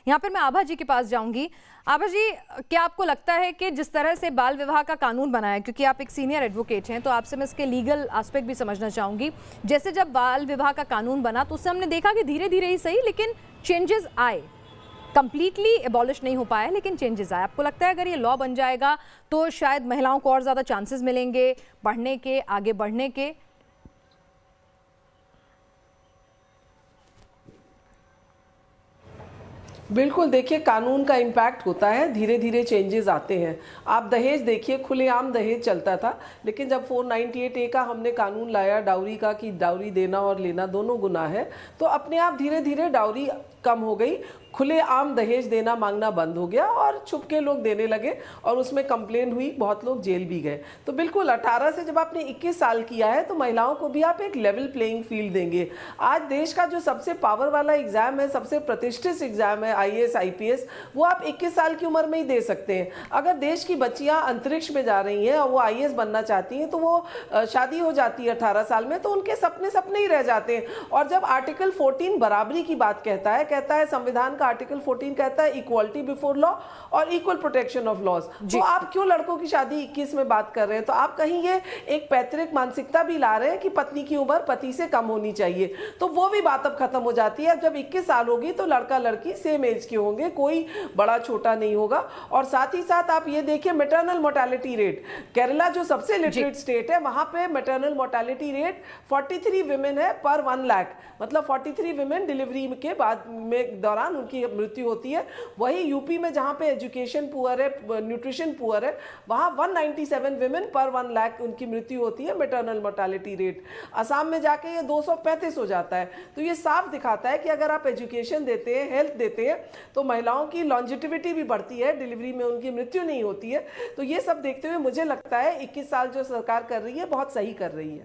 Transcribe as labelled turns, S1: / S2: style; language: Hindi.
S1: यहाँ पर मैं आभा जी के पास जाऊंगी। आभा जी, क्या आपको लगता है कि जिस तरह से बाल विवाह का कानून बना है, क्योंकि आप एक सीनियर एडवोकेट हैं, तो आपसे मैं इसके लीगल एस्पेक्ट भी समझना चाहूंगी। जैसे जब बाल विवाह का कानून बना तो उससे हमने देखा कि धीरे धीरे ही सही लेकिन चेंजेस आए, कंप्लीटली एबॉलिश नहीं हो पाया लेकिन चेंजेस आए। आपको लगता है अगर ये लॉ बन जाएगा तो शायद महिलाओं को और ज़्यादा चांसेस मिलेंगे पढ़ने के, आगे बढ़ने के?
S2: बिल्कुल, देखिए कानून का इम्पैक्ट होता है, धीरे धीरे चेंजेस आते हैं। आप दहेज देखिए, खुलेआम दहेज चलता था, लेकिन जब 498A का हमने कानून लाया डाउरी का, कि डाउरी देना और लेना दोनों गुनाह है, तो अपने आप धीरे धीरे डाउरी कम हो गई, खुलेआम दहेज देना मांगना बंद हो गया और छुप के लोग देने लगे और उसमें कंप्लेन हुई, बहुत लोग जेल भी गए। तो बिल्कुल 18 से जब आपने 21 साल किया है तो महिलाओं को भी आप एक लेवल प्लेइंग फील्ड देंगे। आज देश का जो सबसे पावर वाला एग्जाम है, सबसे प्रतिष्ठित एग्जाम है IAS IPS, वो आप 21 साल की उम्र में ही दे सकते हैं। अगर देश की बच्चियां अंतरिक्ष में जा रही हैं और वो IAS बनना चाहती हैं तो वो शादी हो जाती है 18 साल में, तो उनके सपने सपने ही रह जाते हैं। और जब आर्टिकल 14 बराबरी की बात कहता है संविधान का आर्टिकल 14 कहता है इक्वालिटी बिफोर लॉ और इक्वल प्रोटेक्शन ऑफ लॉज। तो आप क्यों लड़कों की शादी 21 में बात कर रहे हैं? तो आप कहीं ये एक पैतृक मानसिकता भी ला रहे हैं कि पत्नी की उम्र पति से कम होनी चाहिए, तो वो भी बात अब खत्म हो जाती है। जब 21 साल होगी तो लड़का लड़की सेम एज के होंगे, कोई बड़ा छोटा नहीं होगा। और साथ ही साथ आप ये देखिए मैटरनल मोर्टेलिटी रेट, केरला जो सबसे लिटरेट स्टेट है, वहां पे मैटरनल मोर्टेलिटी रेट 43 विमेन है पर 1 लाख, मतलब 43 विमेन डिलीवरी के बाद में दौरान उनकी मृत्यु होती है। वही यूपी में जहां पे एजुकेशन पुअर है, न्यूट्रिशन पुअर है, वहां 197 विमेन पर 1 लाख उनकी मृत्यु होती है मैटरनल मोर्टेलिटी रेट। असम में जाके ये 235 हो जाता है। तो ये साफ दिखाता है कि अगर आप एजुकेशन देते हैं, हेल्थ देते हैं, तो महिलाओं की लॉन्जिटिविटी भी बढ़ती है, डिलीवरी में उनकी मृत्यु नहीं होती है। तो ये सब देखते हुए मुझे लगता है 21 साल जो सरकार कर रही है बहुत सही कर रही है।